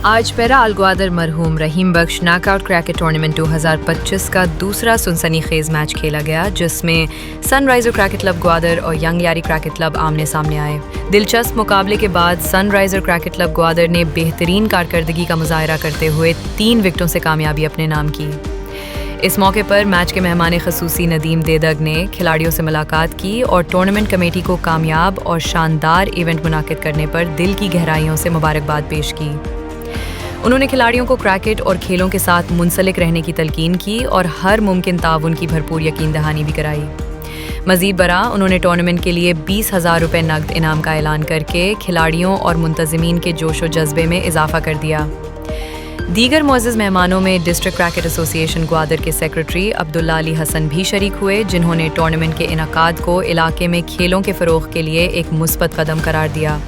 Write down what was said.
آج پہلا گوادر مرحوم رحیم بخش ناک آؤٹ کرکٹ ٹورنامنٹ 2025 کا دوسرا سنسنی خیز میچ کھیلا گیا، جس میں سن رائزر کرکٹ کلب گوادر اور ینگ یاری کرکٹ کلب آمنے سامنے آئے۔ دلچسپ مقابلے کے بعد سن رائزر کرکٹ کلب گوادر نے بہترین کارکردگی کا مظاہرہ کرتے ہوئے 3 وکٹوں سے کامیابی اپنے نام کی۔ اس موقع پر میچ کے مہمان خصوصی ندیم دیدگ نے کھلاڑیوں سے ملاقات کی اور ٹورنامنٹ کمیٹی کو کامیاب اور شاندار ایونٹ منعقد کرنے پر دل کی گہرائیوں سے مبارکباد پیش کی۔ انہوں نے کھلاڑیوں کو کرکٹ اور کھیلوں کے ساتھ منسلک رہنے کی تلقین کی اور ہر ممکن تعاون کی بھرپور یقین دہانی بھی کرائی۔ مزید برآں انہوں نے ٹورنامنٹ کے لیے 20,000 روپے نقد انعام کا اعلان کر کے کھلاڑیوں اور منتظمین کے جوش و جذبے میں اضافہ کر دیا۔ دیگر معزز مہمانوں میں ڈسٹرکٹ کرکٹ ایسوسی ایشن گوادر کے سیکرٹری عبداللہ علی حسن بھی شریک ہوئے، جنہوں نے ٹورنامنٹ کے انعقاد کو علاقے میں کھیلوں کے فروغ کے لیے ایک مثبت قدم قرار دیا۔